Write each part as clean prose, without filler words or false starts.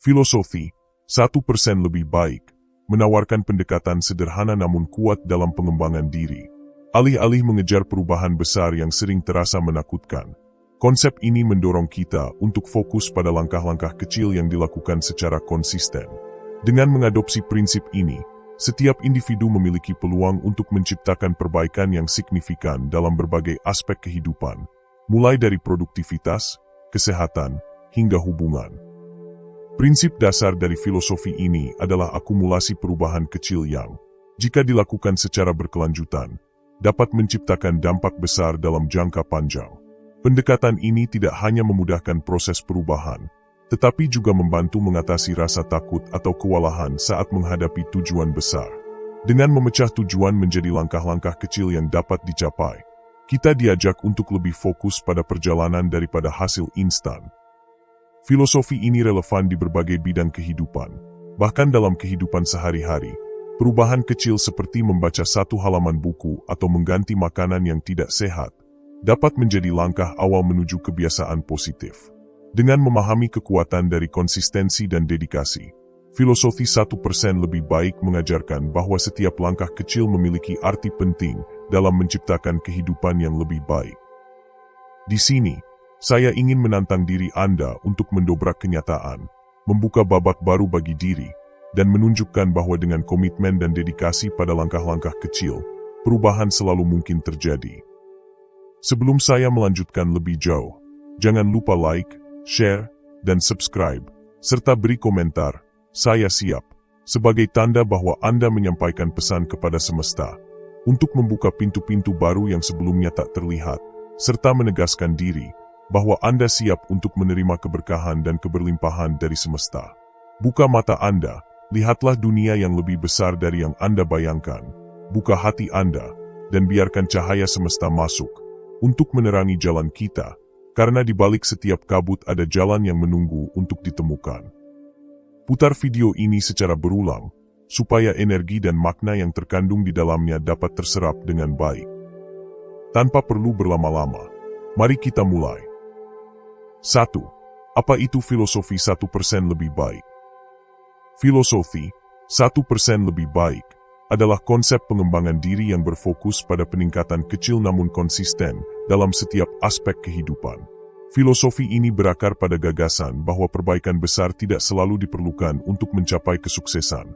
Filosofi 1% lebih baik menawarkan pendekatan sederhana namun kuat dalam pengembangan diri. Alih-alih mengejar perubahan besar yang sering terasa menakutkan, konsep ini mendorong kita untuk fokus pada langkah-langkah kecil yang dilakukan secara konsisten. Dengan mengadopsi prinsip ini, setiap individu memiliki peluang untuk menciptakan perbaikan yang signifikan dalam berbagai aspek kehidupan, mulai dari produktivitas, kesehatan, hingga hubungan. Prinsip dasar dari filosofi ini adalah akumulasi perubahan kecil yang, jika dilakukan secara berkelanjutan, dapat menciptakan dampak besar dalam jangka panjang. Pendekatan ini tidak hanya memudahkan proses perubahan, tetapi juga membantu mengatasi rasa takut atau kewalahan saat menghadapi tujuan besar. Dengan memecah tujuan menjadi langkah-langkah kecil yang dapat dicapai, kita diajak untuk lebih fokus pada perjalanan daripada hasil instan. Filosofi ini relevan di berbagai bidang kehidupan, bahkan dalam kehidupan sehari-hari. Perubahan kecil seperti membaca satu halaman buku atau mengganti makanan yang tidak sehat dapat menjadi langkah awal menuju kebiasaan positif. Dengan memahami kekuatan dari konsistensi dan dedikasi, filosofi 1% lebih baik mengajarkan bahwa setiap langkah kecil memiliki arti penting dalam menciptakan kehidupan yang lebih baik. Di sini, saya ingin menantang diri Anda untuk mendobrak kenyataan, membuka babak baru bagi diri, dan menunjukkan bahwa dengan komitmen dan dedikasi pada langkah-langkah kecil, perubahan selalu mungkin terjadi. Sebelum saya melanjutkan lebih jauh, jangan lupa like, share, dan subscribe, serta beri komentar, "Saya siap," sebagai tanda bahwa Anda menyampaikan pesan kepada semesta, untuk membuka pintu-pintu baru yang sebelumnya tak terlihat, serta menegaskan diri, bahwa Anda siap untuk menerima keberkahan dan keberlimpahan dari semesta. Buka mata Anda, lihatlah dunia yang lebih besar dari yang Anda bayangkan. Buka hati Anda, dan biarkan cahaya semesta masuk, untuk menerangi jalan kita, karena di balik setiap kabut ada jalan yang menunggu untuk ditemukan. Putar video ini secara berulang, supaya energi dan makna yang terkandung di dalamnya dapat terserap dengan baik. Tanpa perlu berlama-lama, mari kita mulai. 1. Apa itu filosofi 1% lebih baik? Filosofi 1% lebih baik adalah konsep pengembangan diri yang berfokus pada peningkatan kecil namun konsisten dalam setiap aspek kehidupan. Filosofi ini berakar pada gagasan bahwa perbaikan besar tidak selalu diperlukan untuk mencapai kesuksesan.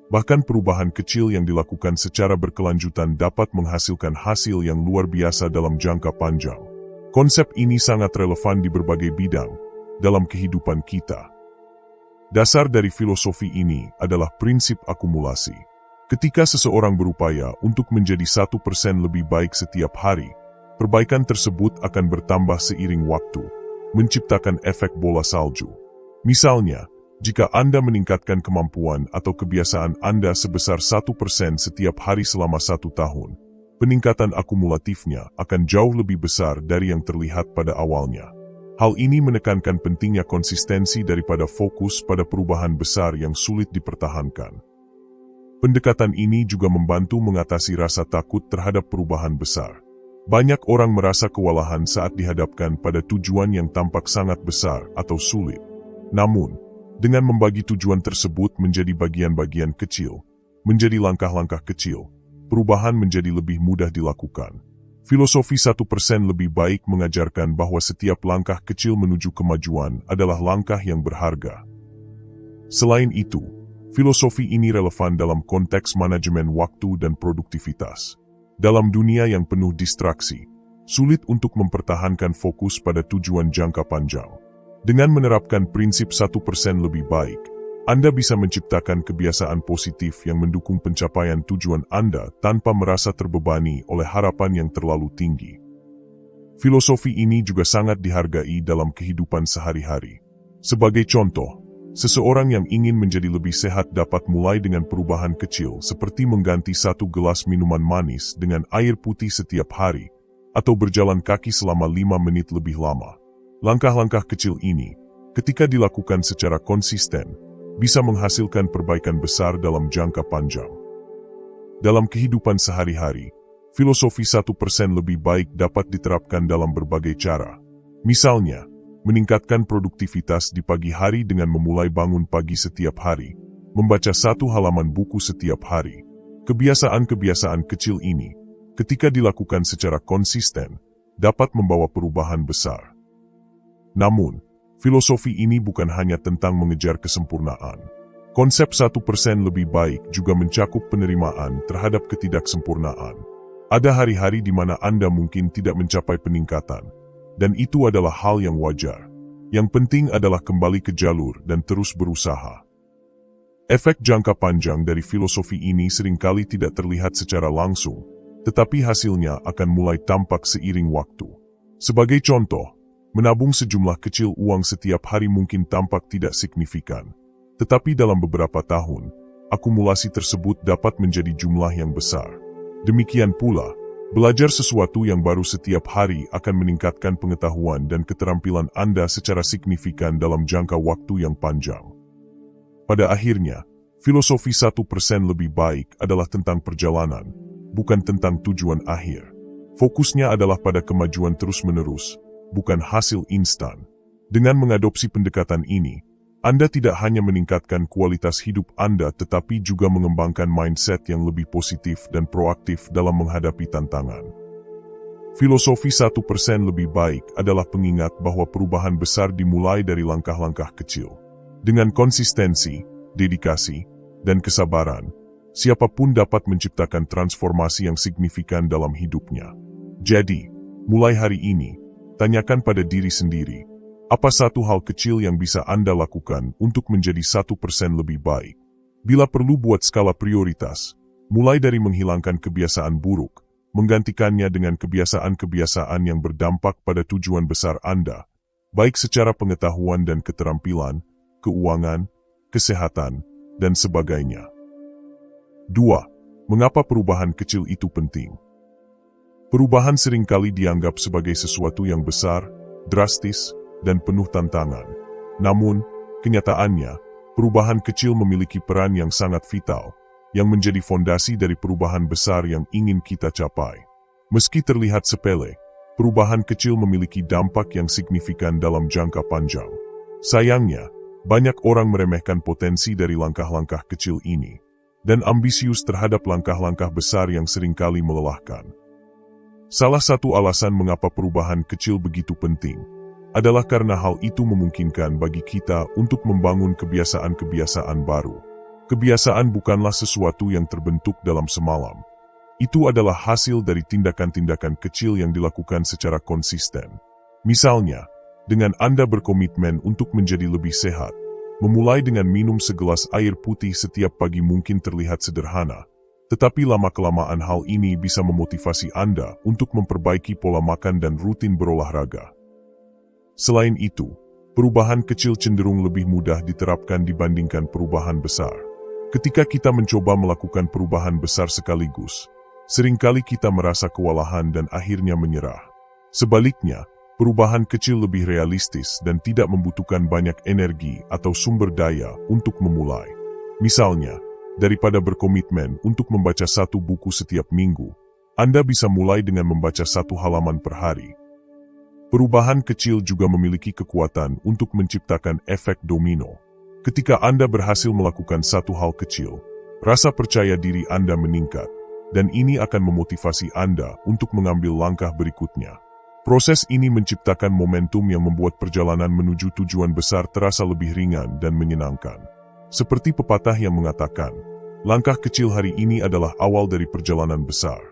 Bahkan perubahan kecil yang dilakukan secara berkelanjutan dapat menghasilkan hasil yang luar biasa dalam jangka panjang. Konsep ini sangat relevan di berbagai bidang dalam kehidupan kita. Dasar dari filosofi ini adalah prinsip akumulasi. Ketika seseorang berupaya untuk menjadi 1% lebih baik setiap hari, perbaikan tersebut akan bertambah seiring waktu, menciptakan efek bola salju. Misalnya, jika Anda meningkatkan kemampuan atau kebiasaan Anda sebesar 1% setiap hari selama 1 tahun, peningkatan akumulatifnya akan jauh lebih besar dari yang terlihat pada awalnya. Hal ini menekankan pentingnya konsistensi daripada fokus pada perubahan besar yang sulit dipertahankan. Pendekatan ini juga membantu mengatasi rasa takut terhadap perubahan besar. Banyak orang merasa kewalahan saat dihadapkan pada tujuan yang tampak sangat besar atau sulit. Namun, dengan membagi tujuan tersebut menjadi bagian-bagian kecil, menjadi langkah-langkah kecil, perubahan menjadi lebih mudah dilakukan. Filosofi 1% lebih baik mengajarkan bahwa setiap langkah kecil menuju kemajuan adalah langkah yang berharga. Selain itu, filosofi ini relevan dalam konteks manajemen waktu dan produktivitas. Dalam dunia yang penuh distraksi, sulit untuk mempertahankan fokus pada tujuan jangka panjang. Dengan menerapkan prinsip 1% lebih baik, Anda bisa menciptakan kebiasaan positif yang mendukung pencapaian tujuan Anda tanpa merasa terbebani oleh harapan yang terlalu tinggi. Filosofi ini juga sangat dihargai dalam kehidupan sehari-hari. Sebagai contoh, seseorang yang ingin menjadi lebih sehat dapat mulai dengan perubahan kecil seperti mengganti 1 gelas minuman manis dengan air putih setiap hari, atau berjalan kaki selama 5 menit lebih lama. Langkah-langkah kecil ini, ketika dilakukan secara konsisten, bisa menghasilkan perbaikan besar dalam jangka panjang. Dalam kehidupan sehari-hari, filosofi 1% lebih baik dapat diterapkan dalam berbagai cara. Misalnya, meningkatkan produktivitas di pagi hari dengan memulai bangun pagi setiap hari, membaca 1 halaman buku setiap hari. Kebiasaan-kebiasaan kecil ini, ketika dilakukan secara konsisten, dapat membawa perubahan besar. Namun, filosofi ini bukan hanya tentang mengejar kesempurnaan. Konsep 1% lebih baik juga mencakup penerimaan terhadap ketidaksempurnaan. Ada hari-hari di mana Anda mungkin tidak mencapai peningkatan, dan itu adalah hal yang wajar. Yang penting adalah kembali ke jalur dan terus berusaha. Efek jangka panjang dari filosofi ini seringkali tidak terlihat secara langsung, tetapi hasilnya akan mulai tampak seiring waktu. Sebagai contoh, menabung sejumlah kecil uang setiap hari mungkin tampak tidak signifikan. Tetapi dalam beberapa tahun, akumulasi tersebut dapat menjadi jumlah yang besar. Demikian pula, belajar sesuatu yang baru setiap hari akan meningkatkan pengetahuan dan keterampilan Anda secara signifikan dalam jangka waktu yang panjang. Pada akhirnya, filosofi 1% lebih baik adalah tentang perjalanan, bukan tentang tujuan akhir. Fokusnya adalah pada kemajuan terus-menerus, bukan hasil instan. Dengan mengadopsi pendekatan ini, Anda tidak hanya meningkatkan kualitas hidup Anda tetapi juga mengembangkan mindset yang lebih positif dan proaktif dalam menghadapi tantangan. Filosofi 1% lebih baik adalah pengingat bahwa perubahan besar dimulai dari langkah-langkah kecil. Dengan konsistensi, dedikasi, dan kesabaran, siapapun dapat menciptakan transformasi yang signifikan dalam hidupnya. Jadi, mulai hari ini, tanyakan pada diri sendiri, apa satu hal kecil yang bisa Anda lakukan untuk menjadi 1% lebih baik? Bila perlu buat skala prioritas, mulai dari menghilangkan kebiasaan buruk, menggantikannya dengan kebiasaan-kebiasaan yang berdampak pada tujuan besar Anda, baik secara pengetahuan dan keterampilan, keuangan, kesehatan, dan sebagainya. 2. Mengapa perubahan kecil itu penting? Perubahan seringkali dianggap sebagai sesuatu yang besar, drastis, dan penuh tantangan. Namun, kenyataannya, perubahan kecil memiliki peran yang sangat vital, yang menjadi fondasi dari perubahan besar yang ingin kita capai. Meski terlihat sepele, perubahan kecil memiliki dampak yang signifikan dalam jangka panjang. Sayangnya, banyak orang meremehkan potensi dari langkah-langkah kecil ini, dan ambisius terhadap langkah-langkah besar yang seringkali melelahkan. Salah satu alasan mengapa perubahan kecil begitu penting adalah karena hal itu memungkinkan bagi kita untuk membangun kebiasaan-kebiasaan baru. Kebiasaan bukanlah sesuatu yang terbentuk dalam semalam. Itu adalah hasil dari tindakan-tindakan kecil yang dilakukan secara konsisten. Misalnya, dengan Anda berkomitmen untuk menjadi lebih sehat, memulai dengan minum segelas air putih setiap pagi mungkin terlihat sederhana, tetapi lama-kelamaan hal ini bisa memotivasi Anda untuk memperbaiki pola makan dan rutin berolahraga. Selain itu, perubahan kecil cenderung lebih mudah diterapkan dibandingkan perubahan besar. Ketika kita mencoba melakukan perubahan besar sekaligus, seringkali kita merasa kewalahan dan akhirnya menyerah. Sebaliknya, perubahan kecil lebih realistis dan tidak membutuhkan banyak energi atau sumber daya untuk memulai. Misalnya, daripada berkomitmen untuk membaca 1 buku setiap minggu, Anda bisa mulai dengan membaca 1 halaman per hari. Perubahan kecil juga memiliki kekuatan untuk menciptakan efek domino. Ketika Anda berhasil melakukan satu hal kecil, rasa percaya diri Anda meningkat, dan ini akan memotivasi Anda untuk mengambil langkah berikutnya. Proses ini menciptakan momentum yang membuat perjalanan menuju tujuan besar terasa lebih ringan dan menyenangkan. Seperti pepatah yang mengatakan, langkah kecil hari ini adalah awal dari perjalanan besar.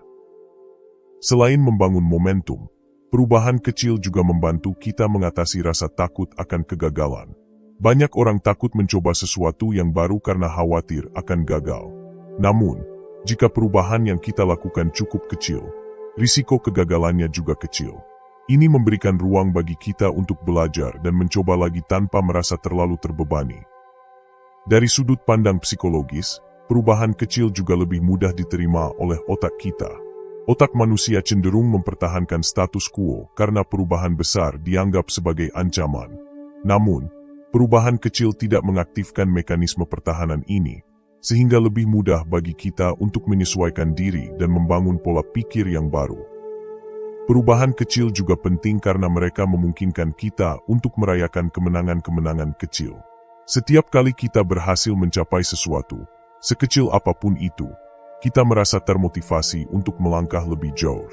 Selain membangun momentum, perubahan kecil juga membantu kita mengatasi rasa takut akan kegagalan. Banyak orang takut mencoba sesuatu yang baru karena khawatir akan gagal. Namun, jika perubahan yang kita lakukan cukup kecil, risiko kegagalannya juga kecil. Ini memberikan ruang bagi kita untuk belajar dan mencoba lagi tanpa merasa terlalu terbebani. Dari sudut pandang psikologis, perubahan kecil juga lebih mudah diterima oleh otak kita. Otak manusia cenderung mempertahankan status quo karena perubahan besar dianggap sebagai ancaman. Namun, perubahan kecil tidak mengaktifkan mekanisme pertahanan ini, sehingga lebih mudah bagi kita untuk menyesuaikan diri dan membangun pola pikir yang baru. Perubahan kecil juga penting karena mereka memungkinkan kita untuk merayakan kemenangan-kemenangan kecil. Setiap kali kita berhasil mencapai sesuatu, sekecil apapun itu, kita merasa termotivasi untuk melangkah lebih jauh.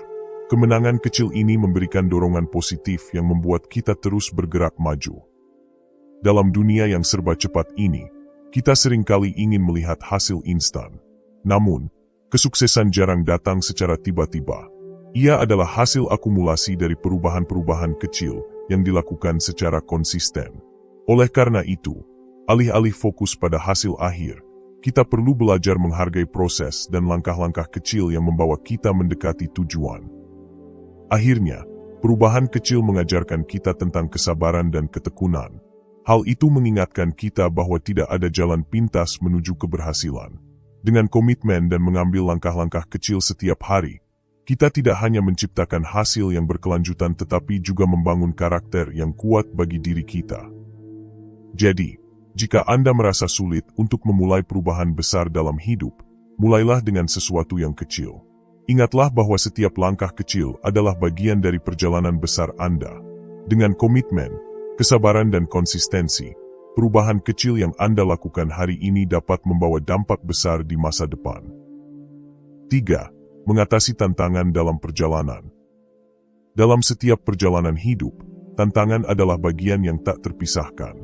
Kemenangan kecil ini memberikan dorongan positif yang membuat kita terus bergerak maju. Dalam dunia yang serba cepat ini, kita seringkali ingin melihat hasil instan. Namun, kesuksesan jarang datang secara tiba-tiba. Ia adalah hasil akumulasi dari perubahan-perubahan kecil yang dilakukan secara konsisten. Oleh karena itu, alih-alih fokus pada hasil akhir, kita perlu belajar menghargai proses dan langkah-langkah kecil yang membawa kita mendekati tujuan. Akhirnya, perubahan kecil mengajarkan kita tentang kesabaran dan ketekunan. Hal itu mengingatkan kita bahwa tidak ada jalan pintas menuju keberhasilan. Dengan komitmen dan mengambil langkah-langkah kecil setiap hari, kita tidak hanya menciptakan hasil yang berkelanjutan tetapi juga membangun karakter yang kuat bagi diri kita. Jadi, jika Anda merasa sulit untuk memulai perubahan besar dalam hidup, mulailah dengan sesuatu yang kecil. Ingatlah bahwa setiap langkah kecil adalah bagian dari perjalanan besar Anda. Dengan komitmen, kesabaran dan konsistensi, perubahan kecil yang Anda lakukan hari ini dapat membawa dampak besar di masa depan. 3. Mengatasi tantangan dalam perjalanan. Dalam setiap perjalanan hidup, tantangan adalah bagian yang tak terpisahkan.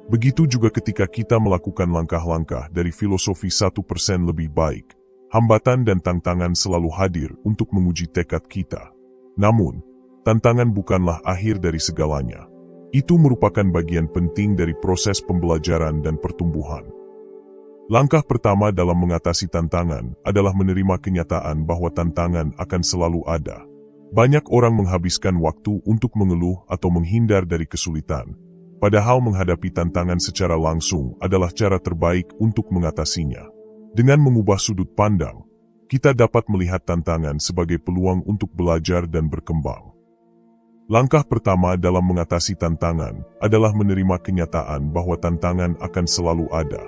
Begitu juga ketika kita melakukan langkah-langkah dari filosofi 1% lebih baik, hambatan dan tantangan selalu hadir untuk menguji tekad kita. Namun, tantangan bukanlah akhir dari segalanya. Itu merupakan bagian penting dari proses pembelajaran dan pertumbuhan. Langkah pertama dalam mengatasi tantangan adalah menerima kenyataan bahwa tantangan akan selalu ada. Banyak orang menghabiskan waktu untuk mengeluh atau menghindar dari kesulitan, padahal menghadapi tantangan secara langsung adalah cara terbaik untuk mengatasinya. Dengan mengubah sudut pandang, kita dapat melihat tantangan sebagai peluang untuk belajar dan berkembang. Langkah pertama dalam mengatasi tantangan adalah menerima kenyataan bahwa tantangan akan selalu ada.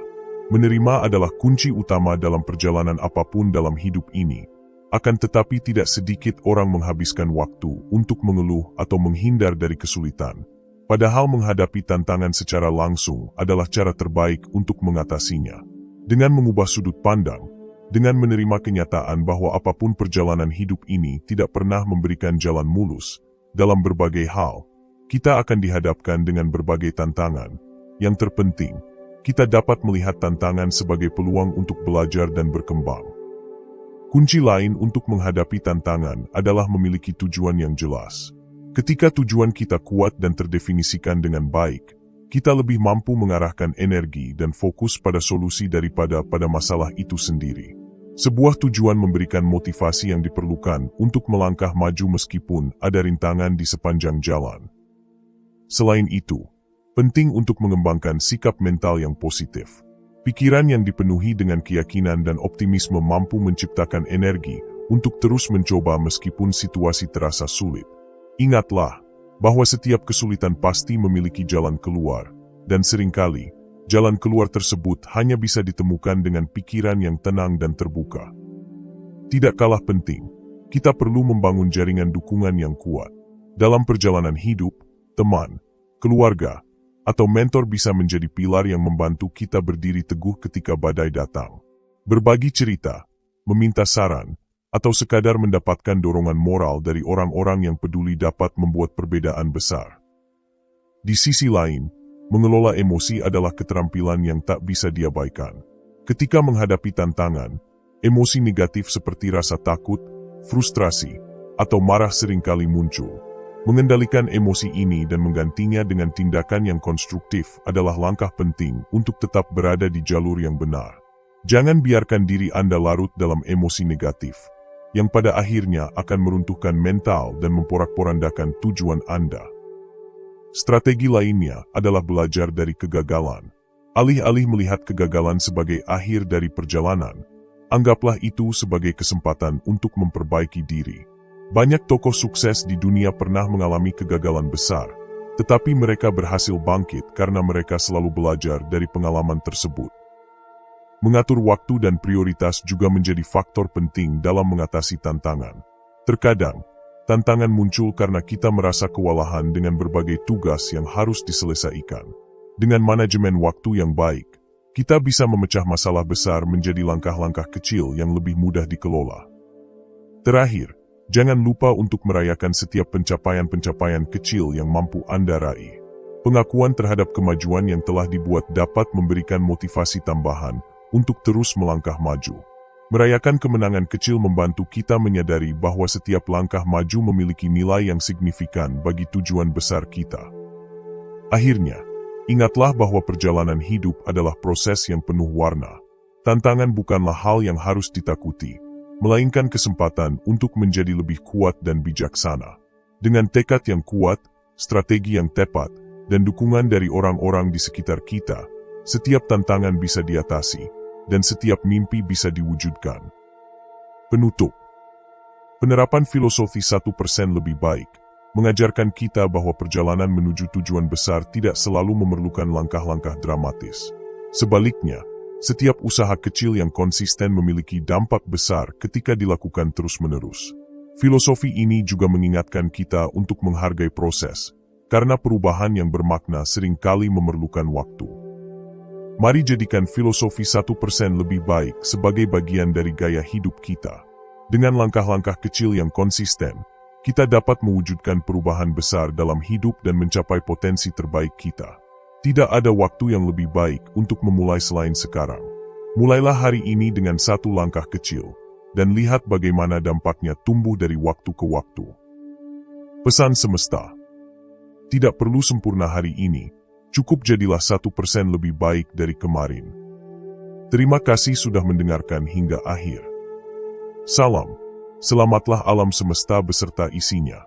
Menerima adalah kunci utama dalam perjalanan apapun dalam hidup ini. Akan tetapi tidak sedikit orang menghabiskan waktu untuk mengeluh atau menghindar dari kesulitan. Padahal menghadapi tantangan secara langsung adalah cara terbaik untuk mengatasinya. Dengan mengubah sudut pandang, dengan menerima kenyataan bahwa apapun perjalanan hidup ini tidak pernah memberikan jalan mulus, dalam berbagai hal, kita akan dihadapkan dengan berbagai tantangan. Yang terpenting, kita dapat melihat tantangan sebagai peluang untuk belajar dan berkembang. Kunci lain untuk menghadapi tantangan adalah memiliki tujuan yang jelas. Ketika tujuan kita kuat dan terdefinisikan dengan baik, kita lebih mampu mengarahkan energi dan fokus pada solusi daripada pada masalah itu sendiri. Sebuah tujuan memberikan motivasi yang diperlukan untuk melangkah maju meskipun ada rintangan di sepanjang jalan. Selain itu, penting untuk mengembangkan sikap mental yang positif. Pikiran yang dipenuhi dengan keyakinan dan optimisme mampu menciptakan energi untuk terus mencoba meskipun situasi terasa sulit. Ingatlah bahwa setiap kesulitan pasti memiliki jalan keluar, dan seringkali jalan keluar tersebut hanya bisa ditemukan dengan pikiran yang tenang dan terbuka. Tidak kalah penting, kita perlu membangun jaringan dukungan yang kuat. Dalam perjalanan hidup, teman, keluarga, atau mentor bisa menjadi pilar yang membantu kita berdiri teguh ketika badai datang. Berbagi cerita, meminta saran, atau sekadar mendapatkan dorongan moral dari orang-orang yang peduli dapat membuat perbedaan besar. Di sisi lain, mengelola emosi adalah keterampilan yang tak bisa diabaikan. Ketika menghadapi tantangan, emosi negatif seperti rasa takut, frustrasi, atau marah seringkali muncul. Mengendalikan emosi ini dan menggantinya dengan tindakan yang konstruktif adalah langkah penting untuk tetap berada di jalur yang benar. Jangan biarkan diri Anda larut dalam emosi negatif, yang pada akhirnya akan meruntuhkan mental dan memporak-porandakan tujuan Anda. Strategi lainnya adalah belajar dari kegagalan. Alih-alih melihat kegagalan sebagai akhir dari perjalanan, anggaplah itu sebagai kesempatan untuk memperbaiki diri. Banyak tokoh sukses di dunia pernah mengalami kegagalan besar, tetapi mereka berhasil bangkit karena mereka selalu belajar dari pengalaman tersebut. Mengatur waktu dan prioritas juga menjadi faktor penting dalam mengatasi tantangan. Terkadang, Tantangan muncul karena kita merasa kewalahan dengan berbagai tugas yang harus diselesaikan. Dengan manajemen waktu yang baik, kita bisa memecah masalah besar menjadi langkah-langkah kecil yang lebih mudah dikelola. Terakhir, jangan lupa untuk merayakan setiap pencapaian-pencapaian kecil yang mampu Anda raih. Pengakuan terhadap kemajuan yang telah dibuat dapat memberikan motivasi tambahan untuk terus melangkah maju. Merayakan kemenangan kecil membantu kita menyadari bahwa setiap langkah maju memiliki nilai yang signifikan bagi tujuan besar kita. Akhirnya, ingatlah bahwa perjalanan hidup adalah proses yang penuh warna. Tantangan bukanlah hal yang harus ditakuti, melainkan kesempatan untuk menjadi lebih kuat dan bijaksana. Dengan tekad yang kuat, strategi yang tepat, dan dukungan dari orang-orang di sekitar kita, setiap tantangan bisa diatasi, dan setiap mimpi bisa diwujudkan. Penutup. Penerapan filosofi 1% lebih baik, mengajarkan kita bahwa perjalanan menuju tujuan besar tidak selalu memerlukan langkah-langkah dramatis. Sebaliknya, setiap usaha kecil yang konsisten memiliki dampak besar ketika dilakukan terus-menerus. Filosofi ini juga mengingatkan kita untuk menghargai proses, karena perubahan yang bermakna seringkali memerlukan waktu. Mari jadikan filosofi 1% lebih baik sebagai bagian dari gaya hidup kita. Dengan langkah-langkah kecil yang konsisten, kita dapat mewujudkan perubahan besar dalam hidup dan mencapai potensi terbaik kita. Tidak ada waktu yang lebih baik untuk memulai selain sekarang. Mulailah hari ini dengan satu langkah kecil, dan lihat bagaimana dampaknya tumbuh dari waktu ke waktu. Pesan semesta. Tidak perlu sempurna hari ini, cukup jadilah 1% lebih baik dari kemarin. Terima kasih sudah mendengarkan hingga akhir. Salam, selamatlah alam semesta beserta isinya.